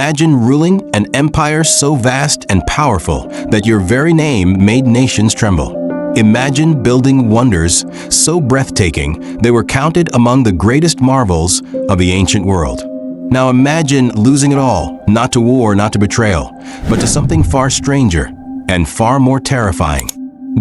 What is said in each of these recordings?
Imagine ruling an empire so vast and powerful that your very name made nations tremble. Imagine building wonders so breathtaking they were counted among the greatest marvels of the ancient world. Now imagine losing it all, not to war, not to betrayal, but to something far stranger and far more terrifying.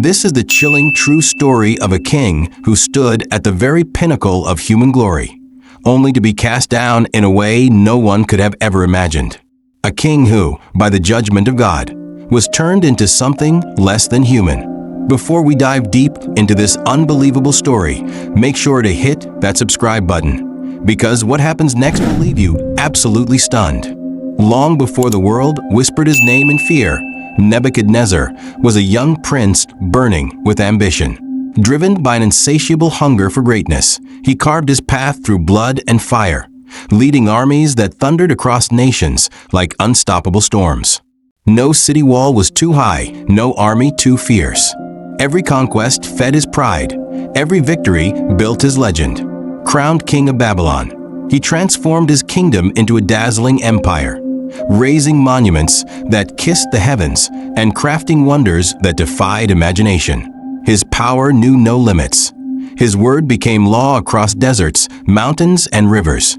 This is the chilling true story of a king who stood at the very pinnacle of human glory, only to be cast down in a way no one could have ever imagined. A king who, by the judgment of God, was turned into something less than human. Before we dive deep into this unbelievable story, make sure to hit that subscribe button, because what happens next will leave you absolutely stunned. Long before the world whispered his name in fear, Nebuchadnezzar was a young prince burning with ambition. Driven by an insatiable hunger for greatness, he carved his path through blood and fire, leading armies that thundered across nations like unstoppable storms. No city wall was too high, no army too fierce. Every conquest fed his pride, every victory built his legend. Crowned king of Babylon, he transformed his kingdom into a dazzling empire, raising monuments that kissed the heavens and crafting wonders that defied imagination. His power knew no limits. His word became law across deserts, mountains, and rivers.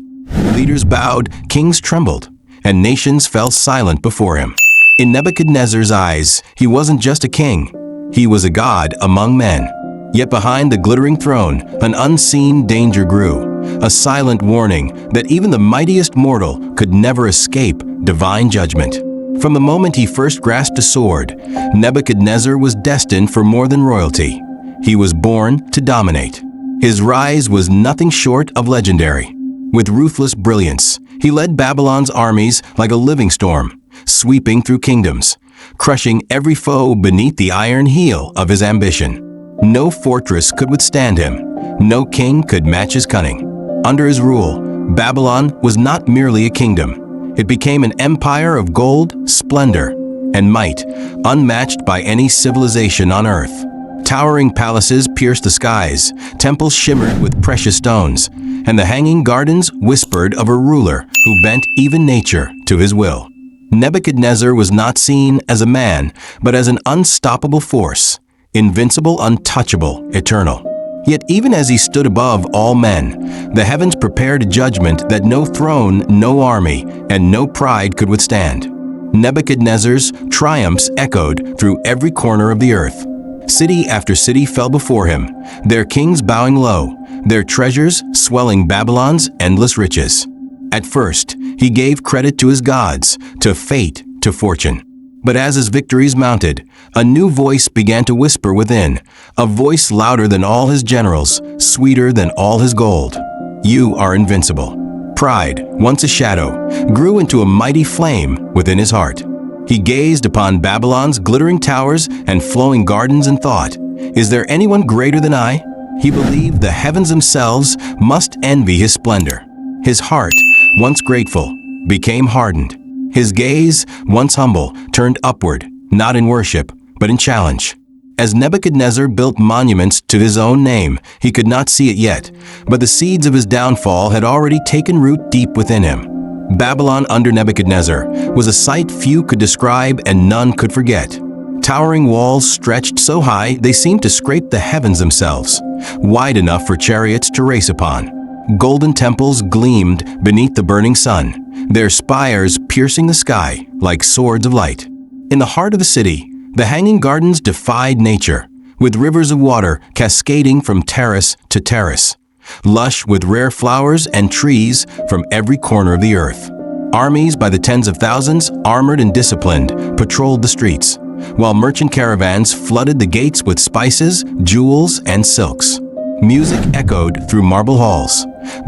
Leaders bowed, kings trembled, and nations fell silent before him. In Nebuchadnezzar's eyes, he wasn't just a king. He was a god among men. Yet behind the glittering throne, an unseen danger grew, a silent warning that even the mightiest mortal could never escape divine judgment. From the moment he first grasped a sword, Nebuchadnezzar was destined for more than royalty. He was born to dominate. His rise was nothing short of legendary. With ruthless brilliance, he led Babylon's armies like a living storm, sweeping through kingdoms, crushing every foe beneath the iron heel of his ambition. No fortress could withstand him. No king could match his cunning. Under his rule, Babylon was not merely a kingdom. It became an empire of gold, splendor, and might, unmatched by any civilization on earth. Towering palaces pierced the skies, temples shimmered with precious stones, and the hanging gardens whispered of a ruler who bent even nature to his will. Nebuchadnezzar was not seen as a man, but as an unstoppable force, invincible, untouchable, eternal. Yet even as he stood above all men, the heavens prepared a judgment that no throne, no army, and no pride could withstand. Nebuchadnezzar's triumphs echoed through every corner of the earth. City after city fell before him, their kings bowing low, their treasures swelling Babylon's endless riches. At first, he gave credit to his gods, to fate, to fortune. But as his victories mounted, a new voice began to whisper within, a voice louder than all his generals, sweeter than all his gold. You are invincible. Pride, once a shadow, grew into a mighty flame within his heart. He gazed upon Babylon's glittering towers and flowing gardens and thought, "Is there anyone greater than I?" He believed the heavens themselves must envy his splendor. His heart, once grateful, became hardened. His gaze, once humble, turned upward, not in worship, but in challenge. As Nebuchadnezzar built monuments to his own name, he could not see it yet, but the seeds of his downfall had already taken root deep within him. Babylon under Nebuchadnezzar was a sight few could describe and none could forget. Towering walls stretched so high they seemed to scrape the heavens themselves, wide enough for chariots to race upon. Golden temples gleamed beneath the burning sun, their spires piercing the sky like swords of light. In the heart of the city, the hanging gardens defied nature, with rivers of water cascading from terrace to terrace, lush with rare flowers and trees from every corner of the earth. Armies by the tens of thousands, armored and disciplined, patrolled the streets, while merchant caravans flooded the gates with spices, jewels, and silks. Music echoed through marble halls.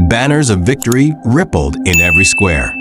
Banners of victory rippled in every square.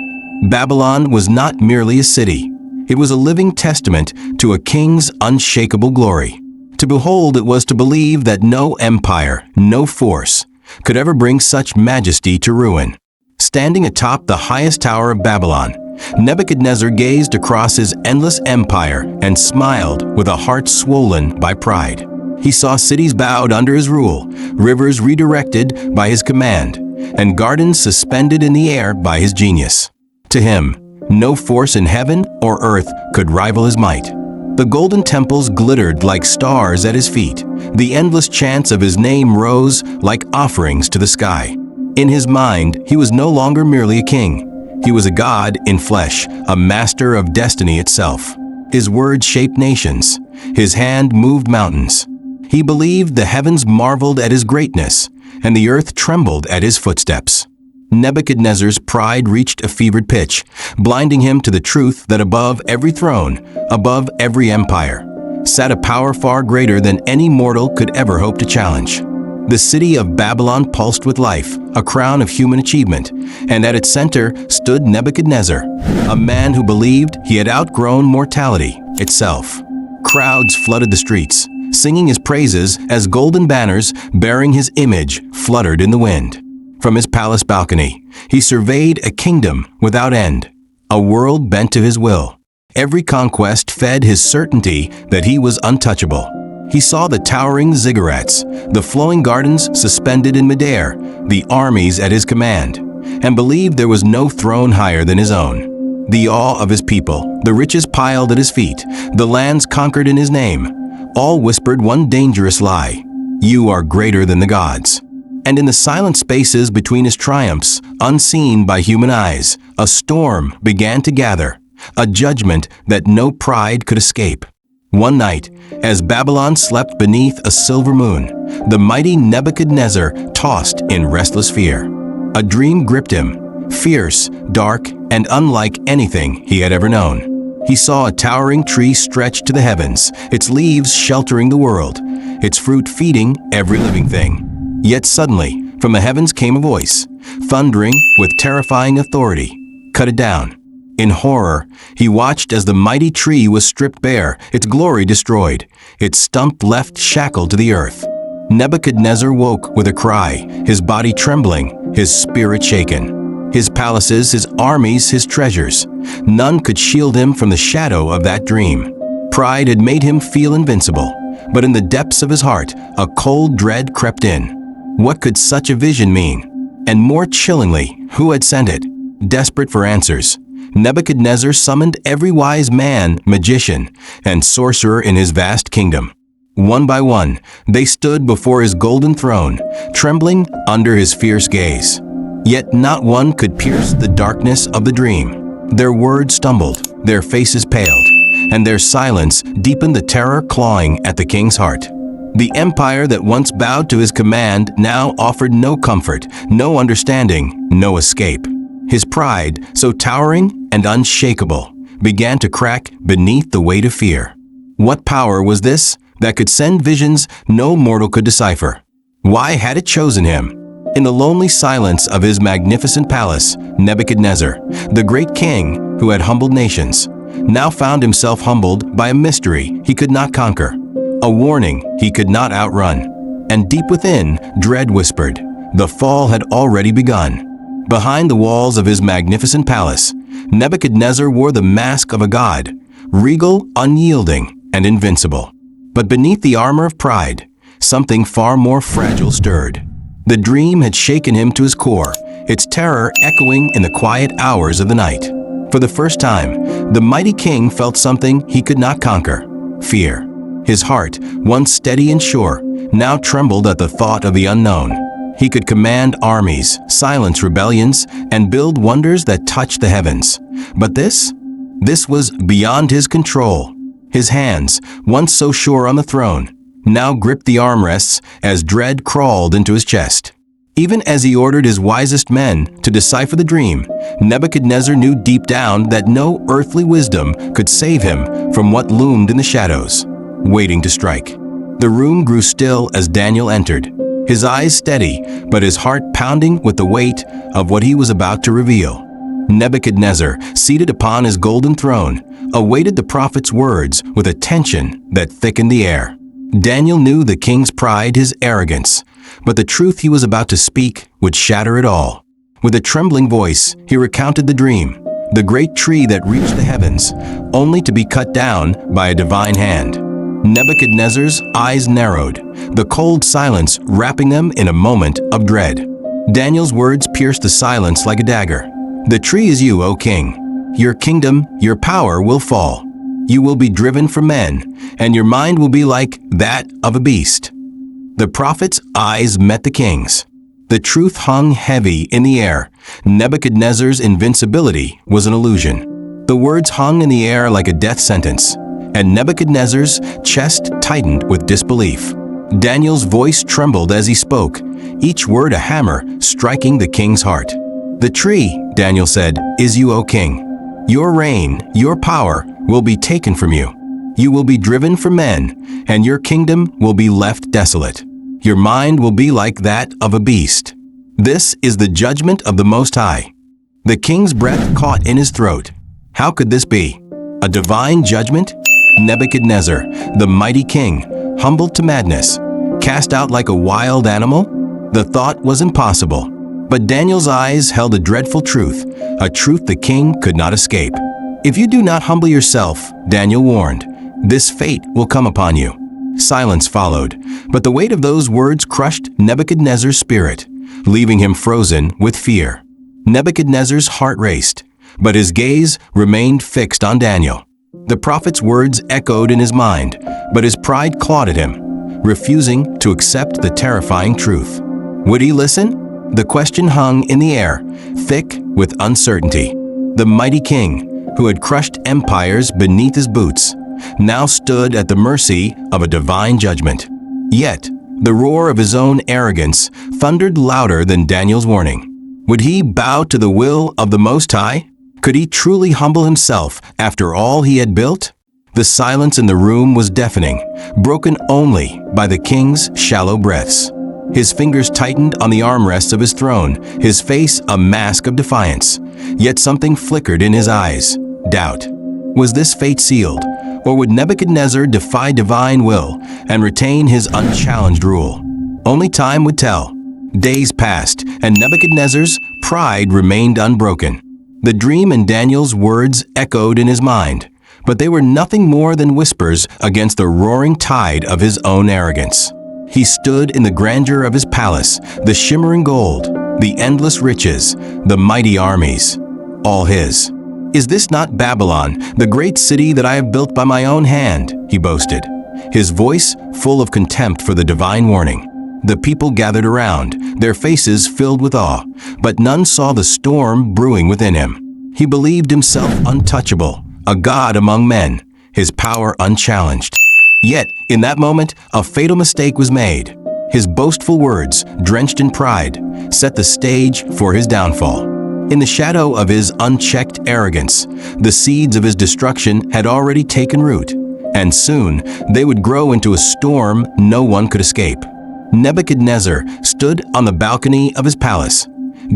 Babylon was not merely a city. It was a living testament to a king's unshakable glory. To behold it was to believe that no empire, no force, could ever bring such majesty to ruin. Standing atop the highest tower of Babylon, Nebuchadnezzar gazed across his endless empire and smiled with a heart swollen by pride. He saw cities bowed under his rule, rivers redirected by his command, and gardens suspended in the air by his genius. To him, No force in heaven or earth could rival his might. The golden temples glittered like stars at his feet. The endless chants of his name rose like offerings to the sky. In his mind, he was no longer merely a king. He was a god in flesh, a master of destiny itself. His words shaped nations. His hand moved mountains. He believed the heavens marveled at his greatness, and the earth trembled at his footsteps. Nebuchadnezzar's pride reached a fevered pitch, blinding him to the truth that above every throne, above every empire, sat a power far greater than any mortal could ever hope to challenge. The city of Babylon pulsed with life, a crown of human achievement, and at its center stood Nebuchadnezzar, a man who believed he had outgrown mortality itself. Crowds flooded the streets, singing his praises as golden banners bearing his image fluttered in the wind. From his palace balcony, he surveyed a kingdom without end, a world bent to his will. Every conquest fed his certainty that he was untouchable. He saw the towering ziggurats, the flowing gardens suspended in midair, the armies at his command, and believed there was no throne higher than his own. The awe of his people, the riches piled at his feet, the lands conquered in his name, all whispered one dangerous lie: "You are greater than the gods." And in the silent spaces between his triumphs, unseen by human eyes, a storm began to gather, a judgment that no pride could escape. One night, as Babylon slept beneath a silver moon, the mighty Nebuchadnezzar tossed in restless fear. A dream gripped him, fierce, dark, and unlike anything he had ever known. He saw a towering tree stretched to the heavens, its leaves sheltering the world, its fruit feeding every living thing. Yet suddenly, from the heavens came a voice, thundering with terrifying authority: "Cut it down." In horror, he watched as the mighty tree was stripped bare, its glory destroyed, its stump left shackled to the earth. Nebuchadnezzar woke with a cry, his body trembling, his spirit shaken. His palaces, his armies, his treasures, none could shield him from the shadow of that dream. Pride had made him feel invincible, but in the depths of his heart, a cold dread crept in. What could such a vision mean? And more chillingly, who had sent it? Desperate for answers, Nebuchadnezzar summoned every wise man, magician, and sorcerer in his vast kingdom. One by one, they stood before his golden throne, trembling under his fierce gaze. Yet not one could pierce the darkness of the dream. Their words stumbled, their faces paled, and their silence deepened the terror clawing at the king's heart. The empire that once bowed to his command now offered no comfort, no understanding, no escape. His pride, so towering and unshakable, began to crack beneath the weight of fear. What power was this that could send visions no mortal could decipher? Why had it chosen him? In the lonely silence of his magnificent palace, Nebuchadnezzar, the great king who had humbled nations, now found himself humbled by a mystery he could not conquer, a warning he could not outrun. And deep within, dread whispered, the fall had already begun. Behind the walls of his magnificent palace, Nebuchadnezzar wore the mask of a god, regal, unyielding, and invincible. But beneath the armor of pride, something far more fragile stirred. The dream had shaken him to his core, its terror echoing in the quiet hours of the night. For the first time, the mighty king felt something he could not conquer: fear. His heart, once steady and sure, now trembled at the thought of the unknown. He could command armies, silence rebellions, and build wonders that touched the heavens. But this was beyond his control. His hands, once so sure on the throne, now gripped the armrests as dread crawled into his chest. Even as he ordered his wisest men to decipher the dream, Nebuchadnezzar knew deep down that no earthly wisdom could save him from what loomed in the shadows, waiting to strike. The room grew still as Daniel entered, his eyes steady, but his heart pounding with the weight of what he was about to reveal. Nebuchadnezzar, seated upon his golden throne, awaited the prophet's words with a tension that thickened the air. Daniel knew the king's pride, his arrogance, but the truth he was about to speak would shatter it all. With a trembling voice, he recounted the dream, the great tree that reached the heavens, only to be cut down by a divine hand. Nebuchadnezzar's eyes narrowed, the cold silence wrapping them in a moment of dread. Daniel's words pierced the silence like a dagger. "The tree is you, O king," your kingdom, your power will fall. You will be driven from men, and your mind will be like that of a beast." The prophet's eyes met the king's. The truth hung heavy in the air. Nebuchadnezzar's invincibility was an illusion. The words hung in the air like a death sentence, and Nebuchadnezzar's chest tightened with disbelief. Daniel's voice trembled as he spoke, each word a hammer striking the king's heart. "The tree," Daniel said, "is you, O king. Your reign, your power will be taken from you. You will be driven from men, and your kingdom will be left desolate. Your mind will be like that of a beast. This is the judgment of the Most High." The king's breath caught in his throat. How could this be? A divine judgment? Nebuchadnezzar, the mighty king, humbled to madness, cast out like a wild animal? The thought was impossible. But Daniel's eyes held a dreadful truth, a truth the king could not escape. "If you do not humble yourself," Daniel warned, "this fate will come upon you." Silence followed, but the weight of those words crushed Nebuchadnezzar's spirit, leaving him frozen with fear. Nebuchadnezzar's heart raced, but his gaze remained fixed on Daniel. The prophet's words echoed in his mind, but his pride clawed at him, refusing to accept the terrifying truth. Would he listen? The question hung in the air, thick with uncertainty. The mighty king, who had crushed empires beneath his boots, now stood at the mercy of a divine judgment. Yet, the roar of his own arrogance thundered louder than Daniel's warning. Would he bow to the will of the Most High? Could he truly humble himself after all he had built? The silence in the room was deafening, broken only by the king's shallow breaths. His fingers tightened on the armrests of his throne, his face a mask of defiance. Yet something flickered in his eyes. Doubt. Was this fate sealed, or would Nebuchadnezzar defy divine will and retain his unchallenged rule? Only time would tell. Days passed, and Nebuchadnezzar's pride remained unbroken. The dream and Daniel's words echoed in his mind, but they were nothing more than whispers against the roaring tide of his own arrogance. He stood in the grandeur of his palace, the shimmering gold, the endless riches, the mighty armies, all his. "Is this not Babylon, the great city that I have built by my own hand?" he boasted, his voice full of contempt for the divine warning. The people gathered around, their faces filled with awe, but none saw the storm brewing within him. He believed himself untouchable, a god among men, his power unchallenged. Yet, in that moment, a fatal mistake was made. His boastful words, drenched in pride, set the stage for his downfall. In the shadow of his unchecked arrogance, the seeds of his destruction had already taken root, and soon they would grow into a storm no one could escape. Nebuchadnezzar stood on the balcony of his palace,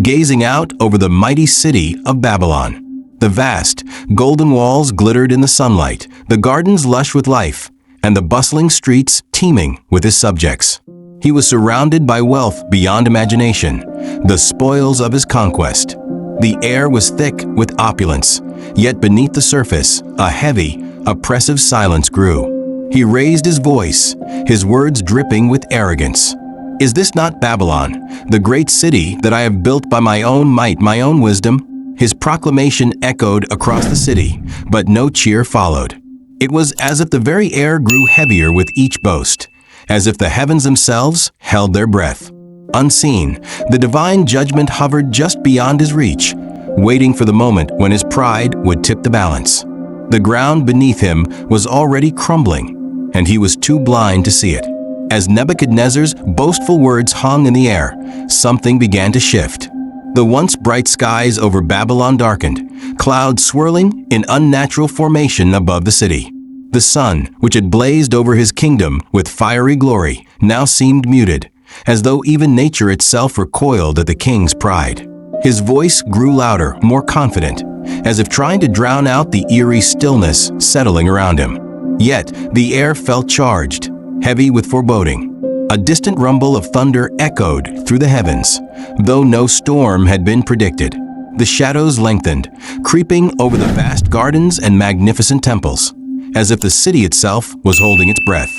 gazing out over the mighty city of Babylon. The vast, golden walls glittered in the sunlight, the gardens lush with life, and the bustling streets teeming with his subjects. He was surrounded by wealth beyond imagination, the spoils of his conquest. The air was thick with opulence, yet beneath the surface, a heavy, oppressive silence grew. He raised his voice, his words dripping with arrogance. "Is this not Babylon, the great city that I have built by my own might, my own wisdom?" His proclamation echoed across the city, but no cheer followed. It was as if the very air grew heavier with each boast, as if the heavens themselves held their breath. Unseen, the divine judgment hovered just beyond his reach, waiting for the moment when his pride would tip the balance. The ground beneath him was already crumbling, and he was too blind to see it. As Nebuchadnezzar's boastful words hung in the air, something began to shift. The once bright skies over Babylon darkened, clouds swirling in unnatural formation above the city. The sun, which had blazed over his kingdom with fiery glory, now seemed muted, as though even nature itself recoiled at the king's pride. His voice grew louder, more confident, as if trying to drown out the eerie stillness settling around him. Yet, the air felt charged, heavy with foreboding. A distant rumble of thunder echoed through the heavens, though no storm had been predicted. The shadows lengthened, creeping over the vast gardens and magnificent temples, as if the city itself was holding its breath.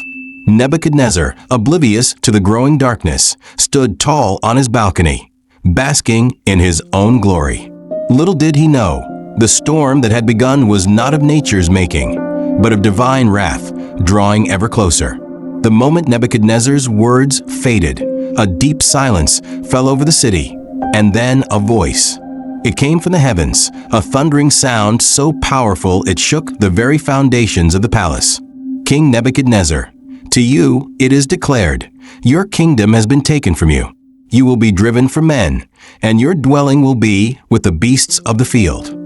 Nebuchadnezzar, oblivious to the growing darkness, stood tall on his balcony, basking in his own glory. Little did he know, The storm that had begun was not of nature's making, but of divine wrath, drawing ever closer. The moment Nebuchadnezzar's words faded, a deep silence fell over the city, and then a voice. It came from the heavens, a thundering sound so powerful it shook the very foundations of the palace. King Nebuchadnezzar, to you it is declared, your kingdom has been taken from you. You will be driven from men, and your dwelling will be with the beasts of the field.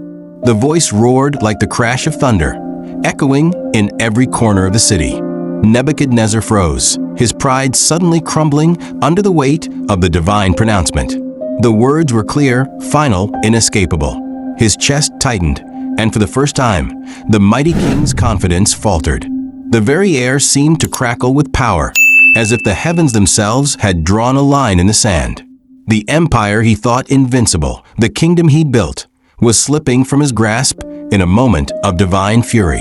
The voice roared like the crash of thunder, echoing in every corner of the city. Nebuchadnezzar froze, his pride suddenly crumbling under the weight of the divine pronouncement. The words were clear, final, inescapable. His chest tightened, and for the first time, the mighty king's confidence faltered. The very air seemed to crackle with power, as if the heavens themselves had drawn a line in the sand. The empire he thought invincible, the kingdom he built, was slipping from his grasp in a moment of divine fury.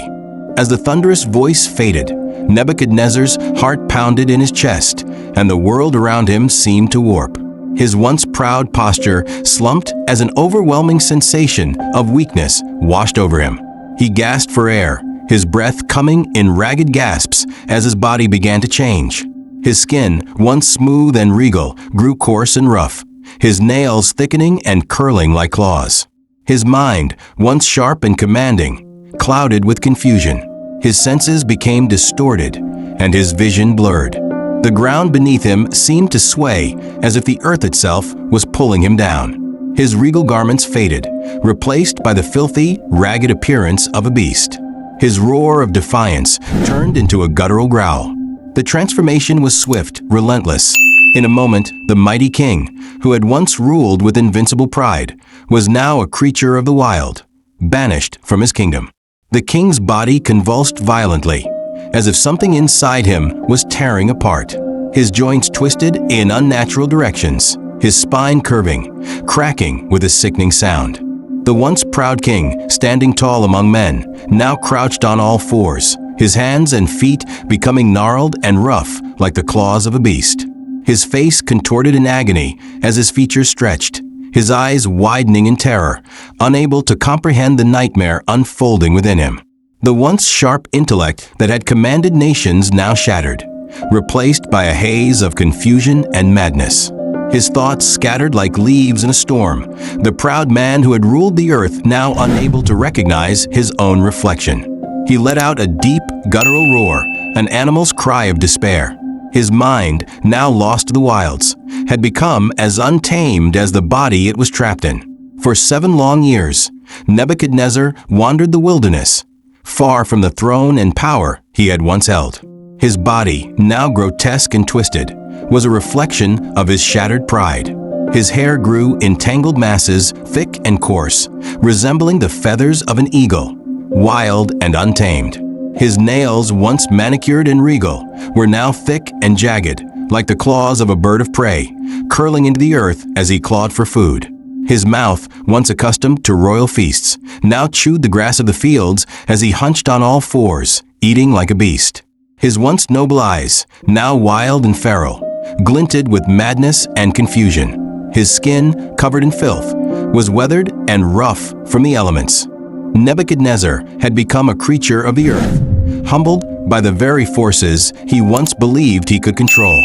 As the thunderous voice faded, Nebuchadnezzar's heart pounded in his chest, and the world around him seemed to warp. His once proud posture slumped as an overwhelming sensation of weakness washed over him. He gasped for air, his breath coming in ragged gasps as his body began to change. His skin, once smooth and regal, grew coarse and rough, his nails thickening and curling like claws. His mind, once sharp and commanding, clouded with confusion. His senses became distorted, and his vision blurred. The ground beneath him seemed to sway as if the earth itself was pulling him down. His regal garments faded, replaced by the filthy, ragged appearance of a beast. His roar of defiance turned into a guttural growl. The transformation was swift, relentless. In a moment, the mighty king, who had once ruled with invincible pride, was now a creature of the wild, banished from his kingdom. The king's body convulsed violently, as if something inside him was tearing apart. His joints twisted in unnatural directions, his spine curving, cracking with a sickening sound. The once proud king, standing tall among men, now crouched on all fours, his hands and feet becoming gnarled and rough like the claws of a beast. His face contorted in agony as his features stretched, his eyes widening in terror, unable to comprehend the nightmare unfolding within him. The once sharp intellect that had commanded nations now shattered, replaced by a haze of confusion and madness. His thoughts scattered like leaves in a storm, the proud man who had ruled the earth now unable to recognize his own reflection. He let out a deep, guttural roar, an animal's cry of despair. His mind, now lost to the wilds, had become as untamed as the body it was trapped in. For 7 long years, Nebuchadnezzar wandered the wilderness, far from the throne and power he had once held. His body, now grotesque and twisted, was a reflection of his shattered pride. His hair grew in tangled masses, thick and coarse, resembling the feathers of an eagle, wild and untamed. His nails, once manicured and regal, were now thick and jagged, like the claws of a bird of prey, curling into the earth as he clawed for food. His mouth, once accustomed to royal feasts, now chewed the grass of the fields as he hunched on all fours, eating like a beast. His once noble eyes, now wild and feral, glinted with madness and confusion. His skin, covered in filth, was weathered and rough from the elements. Nebuchadnezzar had become a creature of the earth, humbled by the very forces he once believed he could control.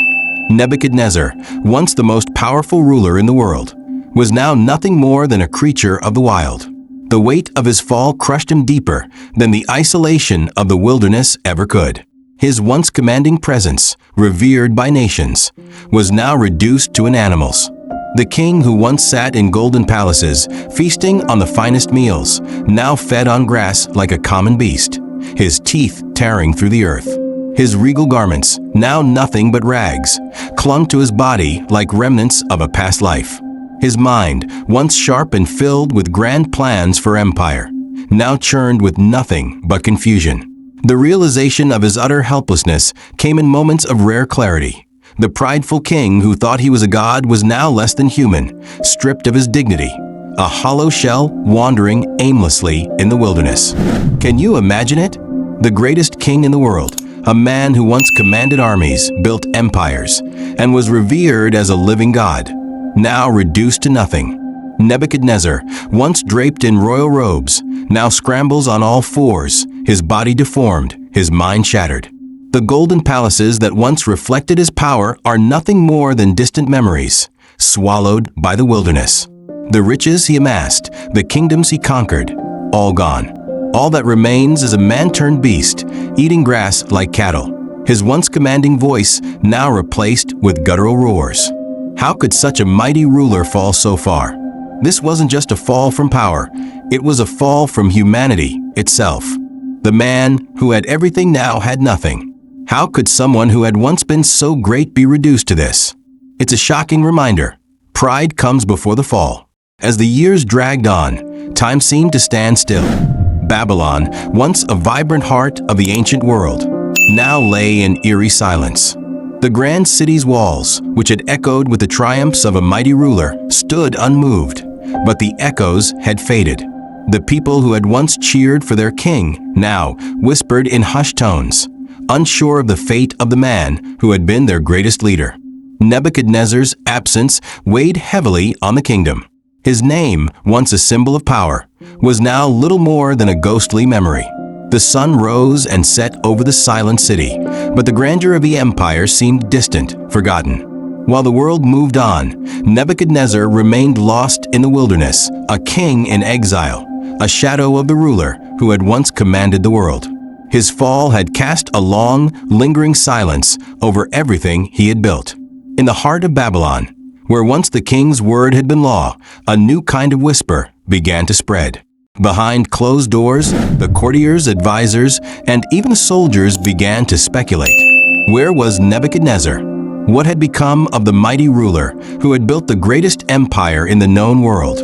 Nebuchadnezzar, once the most powerful ruler in the world, was now nothing more than a creature of the wild. The weight of his fall crushed him deeper than the isolation of the wilderness ever could. His once commanding presence, revered by nations, was now reduced to an animal's. The king who once sat in golden palaces, feasting on the finest meals, now fed on grass like a common beast, his teeth tearing through the earth. His regal garments, now nothing but rags, clung to his body like remnants of a past life. His mind, once sharp and filled with grand plans for empire, now churned with nothing but confusion. The realization of his utter helplessness came in moments of rare clarity. The prideful king who thought he was a god was now less than human, stripped of his dignity, a hollow shell wandering aimlessly in the wilderness. Can you imagine it? The greatest king in the world, a man who once commanded armies, built empires, and was revered as a living god, now reduced to nothing. Nebuchadnezzar, once draped in royal robes, now scrambles on all fours, his body deformed, his mind shattered. The golden palaces that once reflected his power are nothing more than distant memories, swallowed by the wilderness. The riches he amassed, the kingdoms he conquered, all gone. All that remains is a man-turned beast, eating grass like cattle, his once commanding voice now replaced with guttural roars. How could such a mighty ruler fall so far? This wasn't just a fall from power, it was a fall from humanity itself. The man who had everything now had nothing. How could someone who had once been so great be reduced to this? It's a shocking reminder. Pride comes before the fall. As the years dragged on, time seemed to stand still. Babylon, once a vibrant heart of the ancient world, now lay in eerie silence. The grand city's walls, which had echoed with the triumphs of a mighty ruler, stood unmoved, but the echoes had faded. The people who had once cheered for their king now whispered in hushed tones, unsure of the fate of the man who had been their greatest leader. Nebuchadnezzar's absence weighed heavily on the kingdom. His name, once a symbol of power, was now little more than a ghostly memory. The sun rose and set over the silent city, but the grandeur of the empire seemed distant, forgotten. While the world moved on, Nebuchadnezzar remained lost in the wilderness, a king in exile, a shadow of the ruler who had once commanded the world. His fall had cast a long, lingering silence over everything he had built. In the heart of Babylon, where once the king's word had been law, a new kind of whisper began to spread. Behind closed doors, the courtiers, advisors, and even soldiers began to speculate. Where was Nebuchadnezzar? What had become of the mighty ruler who had built the greatest empire in the known world?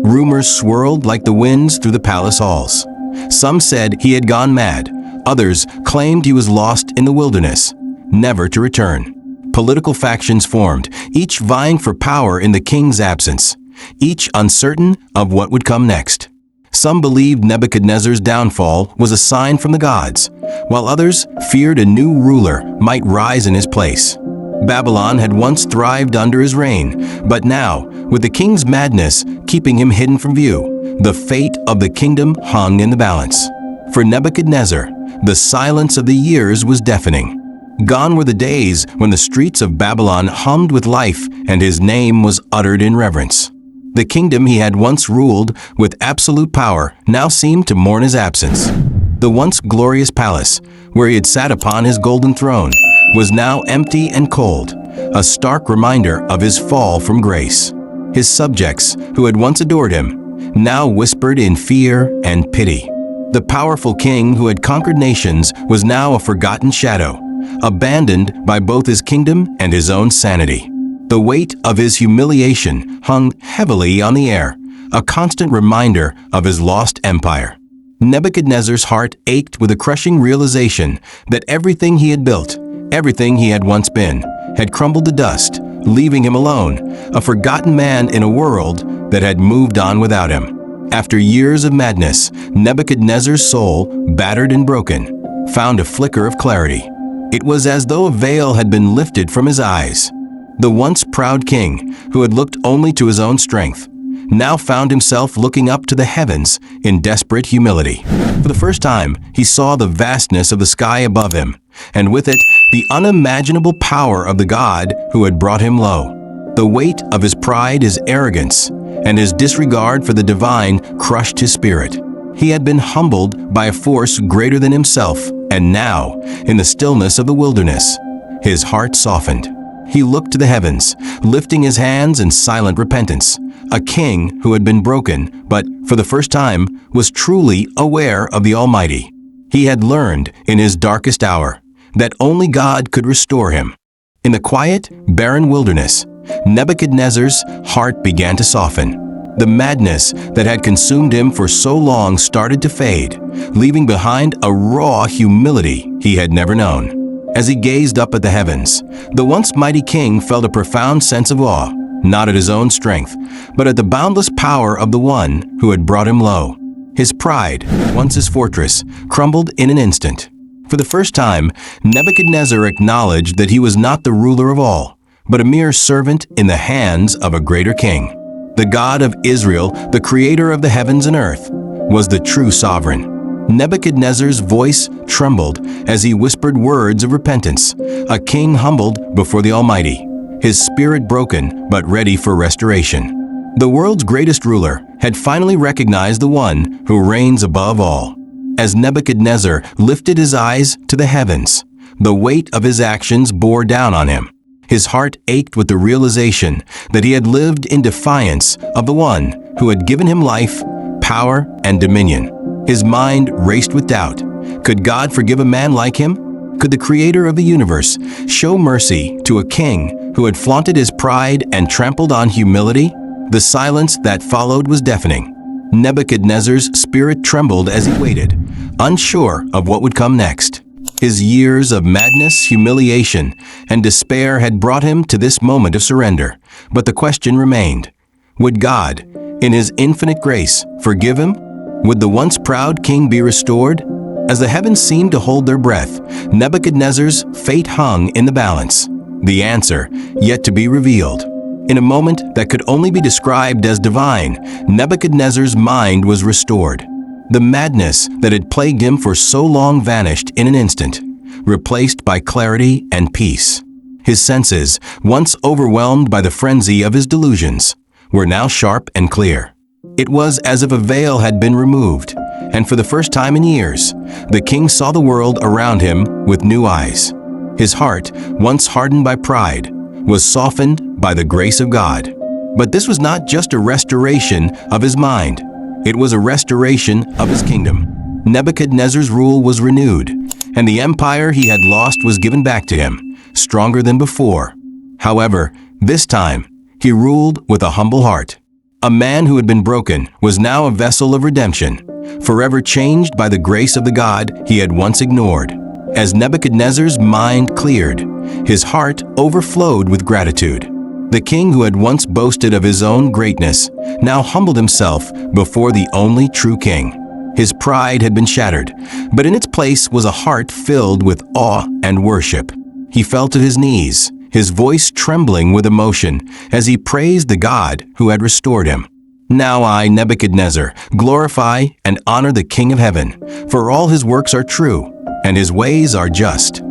Rumors swirled like the winds through the palace halls. Some said he had gone mad. Others claimed he was lost in the wilderness, never to return. Political factions formed, each vying for power in the king's absence, each uncertain of what would come next. Some believed Nebuchadnezzar's downfall was a sign from the gods, while others feared a new ruler might rise in his place. Babylon had once thrived under his reign, but now, with the king's madness keeping him hidden from view, the fate of the kingdom hung in the balance. For Nebuchadnezzar, the silence of the years was deafening. Gone were the days when the streets of Babylon hummed with life and his name was uttered in reverence. The kingdom he had once ruled with absolute power now seemed to mourn his absence. The once glorious palace, where he had sat upon his golden throne, was now empty and cold, a stark reminder of his fall from grace. His subjects, who had once adored him, now whispered in fear and pity. The powerful king who had conquered nations was now a forgotten shadow, abandoned by both his kingdom and his own sanity. The weight of his humiliation hung heavily on the air, a constant reminder of his lost empire. Nebuchadnezzar's heart ached with a crushing realization that everything he had built, everything he had once been, had crumbled to dust, leaving him alone, a forgotten man in a world that had moved on without him. After years of madness, Nebuchadnezzar's soul, battered and broken, found a flicker of clarity. It was as though a veil had been lifted from his eyes. The once proud king, who had looked only to his own strength, now found himself looking up to the heavens in desperate humility. For the first time, he saw the vastness of the sky above him, and with it, the unimaginable power of the God who had brought him low. The weight of his pride, his arrogance, and his disregard for the divine crushed his spirit. He had been humbled by a force greater than himself, and now, in the stillness of the wilderness, his heart softened. He looked to the heavens, lifting his hands in silent repentance. A king who had been broken, but for the first time was truly aware of the Almighty. He had learned in his darkest hour that only God could restore him. In the quiet, barren wilderness, Nebuchadnezzar's heart began to soften. The madness that had consumed him for so long started to fade, leaving behind a raw humility he had never known. As he gazed up at the heavens, the once mighty king felt a profound sense of awe, not at his own strength, but at the boundless power of the one who had brought him low. His pride, once his fortress, crumbled in an instant. For the first time, Nebuchadnezzar acknowledged that he was not the ruler of all, but a mere servant in the hands of a greater king. The God of Israel, the creator of the heavens and earth, was the true sovereign. Nebuchadnezzar's voice trembled as he whispered words of repentance, a king humbled before the Almighty, his spirit broken but ready for restoration. The world's greatest ruler had finally recognized the one who reigns above all. As Nebuchadnezzar lifted his eyes to the heavens, the weight of his actions bore down on him. His heart ached with the realization that he had lived in defiance of the one who had given him life, power, and dominion. His mind raced with doubt. Could God forgive a man like him? Could the creator of the universe show mercy to a king who had flaunted his pride and trampled on humility? The silence that followed was deafening. Nebuchadnezzar's spirit trembled as he waited, unsure of what would come next. His years of madness, humiliation, and despair had brought him to this moment of surrender. But the question remained: would God, in his infinite grace, forgive him? Would the once proud king be restored? As the heavens seemed to hold their breath, Nebuchadnezzar's fate hung in the balance. The answer yet to be revealed. In a moment that could only be described as divine, Nebuchadnezzar's mind was restored. The madness that had plagued him for so long vanished in an instant, replaced by clarity and peace. His senses, once overwhelmed by the frenzy of his delusions, were now sharp and clear. It was as if a veil had been removed, and for the first time in years, the king saw the world around him with new eyes. His heart, once hardened by pride, was softened by the grace of God. But this was not just a restoration of his mind. It was a restoration of his kingdom. Nebuchadnezzar's rule was renewed, and the empire he had lost was given back to him, stronger than before. However, this time, he ruled with a humble heart. A man who had been broken was now a vessel of redemption, forever changed by the grace of the God he had once ignored. As Nebuchadnezzar's mind cleared, his heart overflowed with gratitude. The king who had once boasted of his own greatness now humbled himself before the only true king. His pride had been shattered, but in its place was a heart filled with awe and worship. He fell to his knees, his voice trembling with emotion as he praised the God who had restored him. Now I, Nebuchadnezzar, glorify and honor the King of heaven, for all his works are true, and his ways are just.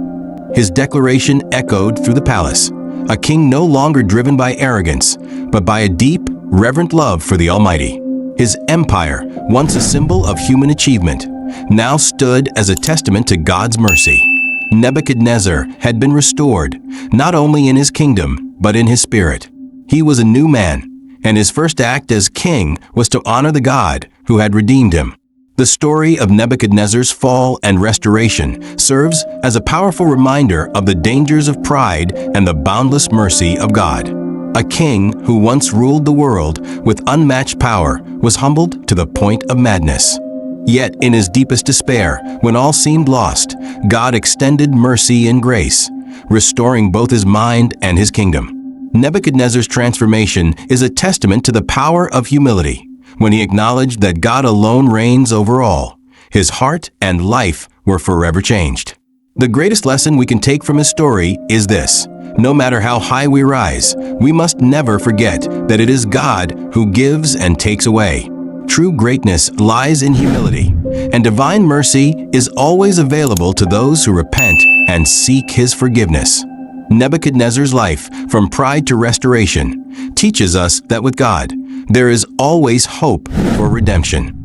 His declaration echoed through the palace, a king no longer driven by arrogance, but by a deep, reverent love for the Almighty. His empire, once a symbol of human achievement, now stood as a testament to God's mercy. Nebuchadnezzar had been restored, not only in his kingdom, but in his spirit. He was a new man, and his first act as king was to honor the God who had redeemed him. The story of Nebuchadnezzar's fall and restoration serves as a powerful reminder of the dangers of pride and the boundless mercy of God. A king who once ruled the world with unmatched power was humbled to the point of madness. Yet in his deepest despair, when all seemed lost, God extended mercy and grace, restoring both his mind and his kingdom. Nebuchadnezzar's transformation is a testament to the power of humility. When he acknowledged that God alone reigns over all, his heart and life were forever changed. The greatest lesson we can take from his story is this: no matter how high we rise, we must never forget that it is God who gives and takes away. True greatness lies in humility, and divine mercy is always available to those who repent and seek his forgiveness. Nebuchadnezzar's life, from pride to restoration, teaches us that with God, there is always hope for redemption.